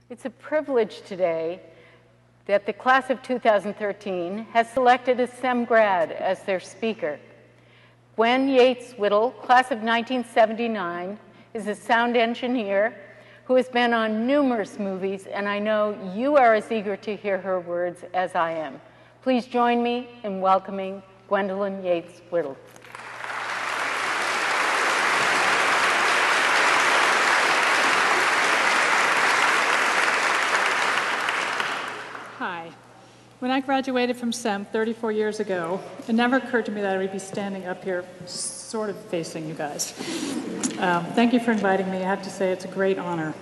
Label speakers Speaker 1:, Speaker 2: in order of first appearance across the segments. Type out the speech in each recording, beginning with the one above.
Speaker 1: It's a privilege today that the class of 2013 has selected a SEM grad as their speaker. Gwen Yates Whittle, class of 1979, is a sound engineer who has been on numerous movies, and I know you are as eager to hear her words as I am. Please join me in welcoming Gwendolyn Yates Whittle.
Speaker 2: Hi. When I graduated from SEM 34 years ago, it never occurred to me that I would be standing up here sort of facing you guys. Thank you for inviting me. I have to say it's a great honor.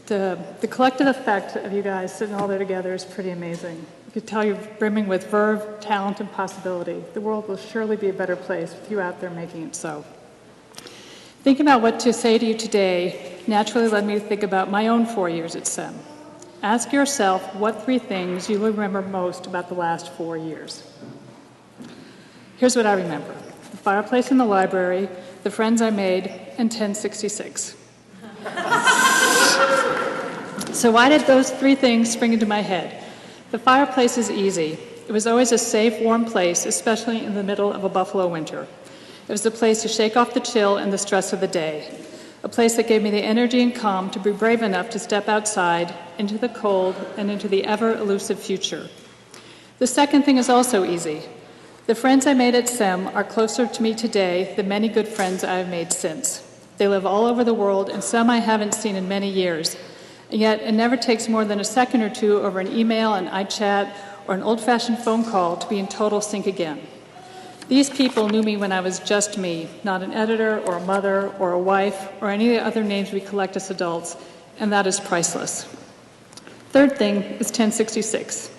Speaker 2: The collective effect of you guys sitting all there together is pretty amazing. I could tell you're brimming with verve, talent, and possibility. The world will surely be a better place with you out there making it so. Thinking about what to say to you today naturally led me to think about my own 4 years at SEM. Ask yourself what 3 things you remember most about the last 4 years. Here's what I remember. The fireplace in the library, the friends I made, and 1066. So why did those 3 things spring into my head? The fireplace is easy. It was always a safe, warm place, especially in the middle of a Buffalo winter. It was a place to shake off the chill and the stress of the day. A place that gave me the energy and calm to be brave enough to step outside into the cold and into the ever-elusive future. The second thing is also easy. The friends I made at SEM are closer to me today than many good friends I have made since. They live all over the world, and some I haven't seen in many years. And yet, it never takes more than a second or two over an email, an iChat, or an old-fashioned phone call to be in total sync again. These people knew me when I was just me, not an editor or a mother or a wife or any of the other names we collect as adults, and that is priceless. Third thing is 1066.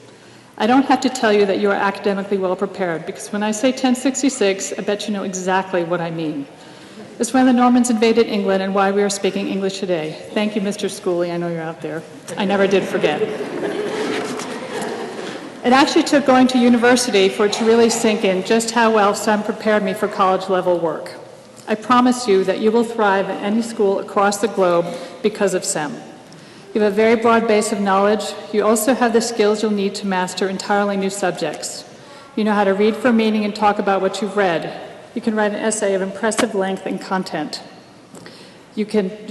Speaker 2: I don't have to tell you that you are academically well prepared, because when I say 1066, I bet you know exactly what I mean. It's when the Normans invaded England and why we are speaking English today. Thank you, Mr. Schooley. I know you're out there. I never did forget. It actually took going to university for it to really sink in just how well SEM prepared me for college-level work. I promise you that you will thrive at any school across the globe because of SEM. You have a very broad base of knowledge. You also have the skills you'll need to master entirely new subjects. You know how to read for meaning and talk about what you've read. You can write an essay of impressive length and content. You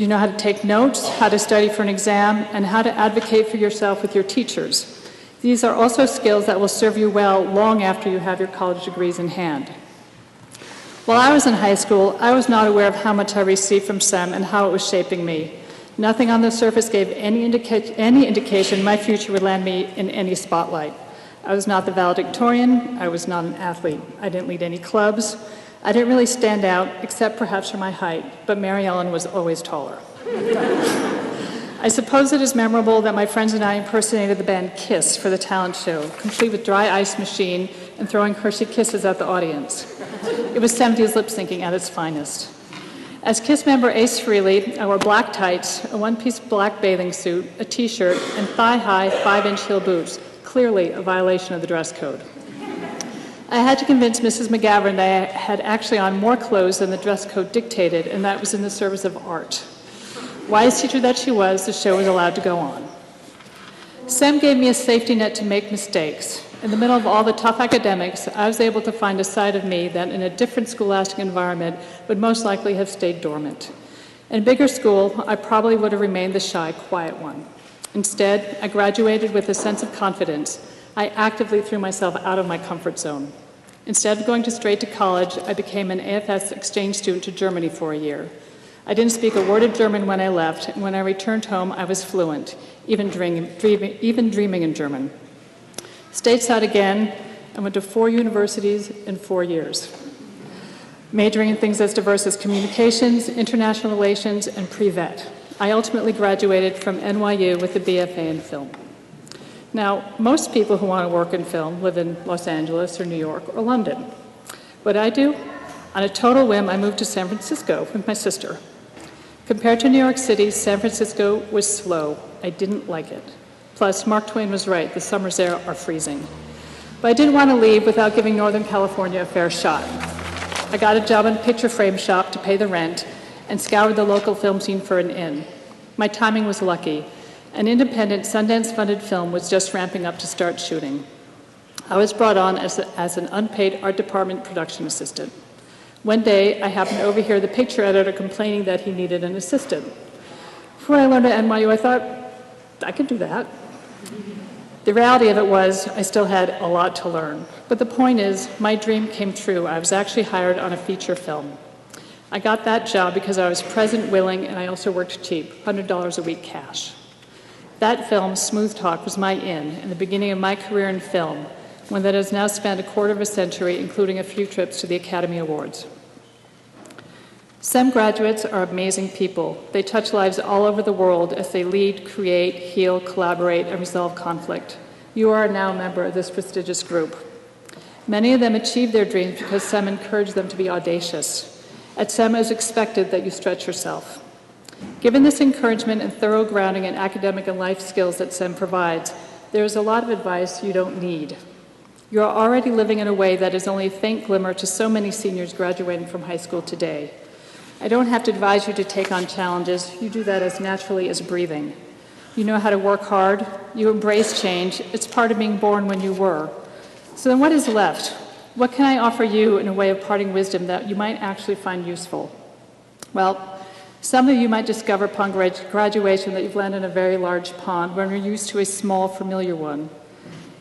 Speaker 2: know how to take notes, how to study for an exam, and how to advocate for yourself with your teachers. These are also skills that will serve you well long after you have your college degrees in hand. While I was in high school, I was not aware of how much I received from SEM and how it was shaping me. Nothing on the surface gave any indication my future would land me in any spotlight. I was not the valedictorian. I was not an athlete. I didn't lead any clubs. I didn't really stand out, except perhaps for my height, but Mary Ellen was always taller. I suppose it is memorable that my friends and I impersonated the band Kiss for the talent show, complete with dry ice machine and throwing Hershey Kisses at the audience. It was 70s lip syncing at its finest. As Kiss member Ace Frehley, I wore black tights, a one-piece black bathing suit, a t-shirt, and thigh-high 5-inch heel boots, clearly a violation of the dress code. I had to convince Mrs. McGavran that I had actually on more clothes than the dress code dictated, and that was in the service of art. Wise teacher that she was, the show was allowed to go on. SEM gave me a safety net to make mistakes. In the middle of all the tough academics, I was able to find a side of me that in a different scholastic environment would most likely have stayed dormant. In a bigger school, I probably would have remained the shy, quiet one. Instead, I graduated with a sense of confidence. I actively threw myself out of my comfort zone. Instead of going straight to college, I became an AFS exchange student to Germany for a year. I didn't speak a word of German when I left, and when I returned home, I was fluent, even dreaming in German. Stateside again, I went to 4 universities in 4 years, majoring in things as diverse as communications, international relations, and pre-vet. I ultimately graduated from NYU with a BFA in film. Now, most people who want to work in film live in Los Angeles or New York or London. What I do? On a total whim, I moved to San Francisco with my sister. Compared to New York City, San Francisco was slow. I didn't like it. Plus, Mark Twain was right, the summers there are freezing. But I didn't want to leave without giving Northern California a fair shot. I got a job in a picture frame shop to pay the rent and scoured the local film scene for an in. My timing was lucky. An independent Sundance-funded film was just ramping up to start shooting. I was brought on as an unpaid art department production assistant. One day, I happened to overhear the picture editor complaining that he needed an assistant. Before I learned at NYU, I thought, I could do that. The reality of it was, I still had a lot to learn. But the point is, my dream came true. I was actually hired on a feature film. I got that job because I was present, willing, and I also worked cheap, $100 a week cash. That film, Smooth Talk, was my in, and the beginning of my career in film, one that has now spanned a quarter of a century, including a few trips to the Academy Awards. STEM graduates are amazing people. They touch lives all over the world as they lead, create, heal, collaborate, and resolve conflict. You are now a member of this prestigious group. Many of them achieved their dreams because STEM encouraged them to be audacious. At STEM, it is expected that you stretch yourself. Given this encouragement and thorough grounding in academic and life skills that STEM provides, there is a lot of advice you don't need. You are already living in a way that is only a faint glimmer to so many seniors graduating from high school today. I don't have to advise you to take on challenges. You do that as naturally as breathing. You know how to work hard. You embrace change. It's part of being born when you were. So then what is left? What can I offer you in a way of parting wisdom that you might actually find useful? Well, some of you might discover upon graduation that you've landed in a very large pond when you're used to a small, familiar one.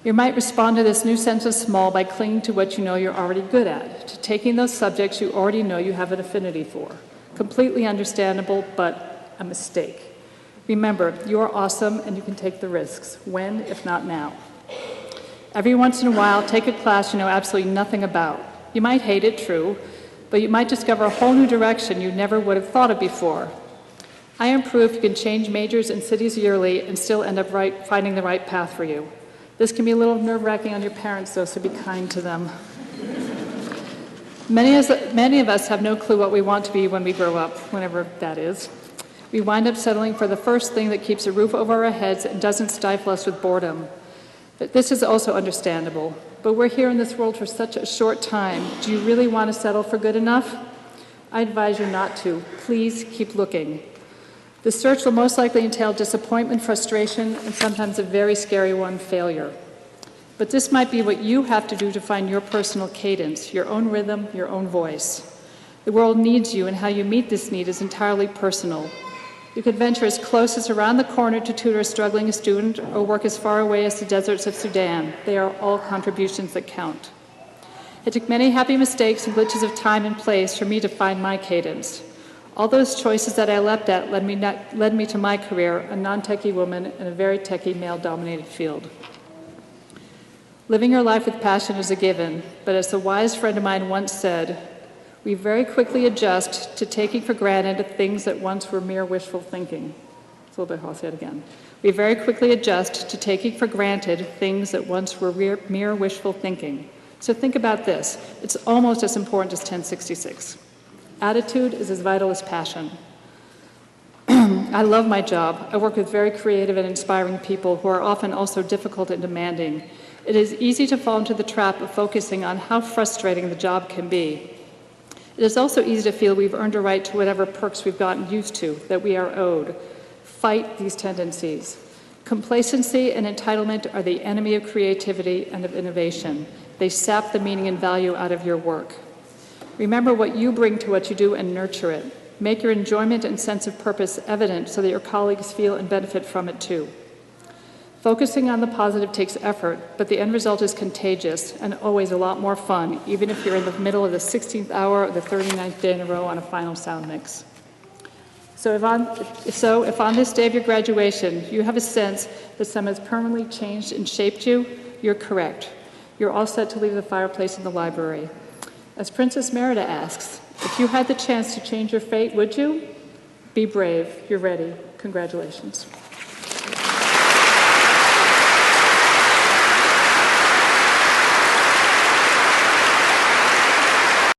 Speaker 2: You might respond to this new sense of small by clinging to what you know you're already good at, to taking those subjects you already know you have an affinity for. Completely understandable, but a mistake. Remember, you are awesome and you can take the risks. When, if not now? Every once in a while, take a class you know absolutely nothing about. You might hate it, true, but you might discover a whole new direction you never would have thought of before. I am proof you can change majors and cities yearly and still end up finding the right path for you. This can be a little nerve-wracking on your parents, though, so be kind to them. Many of us have no clue what we want to be when we grow up, whenever that is. We wind up settling for the first thing that keeps a roof over our heads and doesn't stifle us with boredom. But this is also understandable. But we're here in this world for such a short time. Do you really want to settle for good enough? I advise you not to. Please keep looking. The search will most likely entail disappointment, frustration, and sometimes a very scary one, failure. But this might be what you have to do to find your personal cadence, your own rhythm, your own voice. The world needs you, and how you meet this need is entirely personal. You could venture as close as around the corner to tutor a struggling student, or work as far away as the deserts of Sudan. They are all contributions that count. It took many happy mistakes and glitches of time and place for me to find my cadence. All those choices that I leapt at led me to my career, a non-techie woman in a very techie male-dominated field. Living your life with passion is a given, but as a wise friend of mine once said, we very quickly adjust to taking for granted things that once were mere wishful thinking. It's a little bit, I'll say it again. We very quickly adjust to taking for granted things that once were mere wishful thinking. So think about this. It's almost as important as 1066. Attitude is as vital as passion. I love my job. I work with very creative and inspiring people who are often also difficult and demanding. It is easy to fall into the trap of focusing on how frustrating the job can be. It is also easy to feel we've earned a right to whatever perks we've gotten used to, that we are owed. Fight these tendencies. Complacency and entitlement are the enemy of creativity and of innovation. They sap the meaning and value out of your work. Remember what you bring to what you do and nurture it. Make your enjoyment and sense of purpose evident so that your colleagues feel and benefit from it too. Focusing on the positive takes effort, but the end result is contagious and always a lot more fun, even if you're in the middle of the 16th hour or the 39th day in a row on a final sound mix. So if on this day of your graduation you have a sense that STEM has permanently changed and shaped you, you're correct. You're all set to leave the fireplace in the library. As Princess Merida asks, if you had the chance to change your fate, would you? Be brave. You're ready. Congratulations.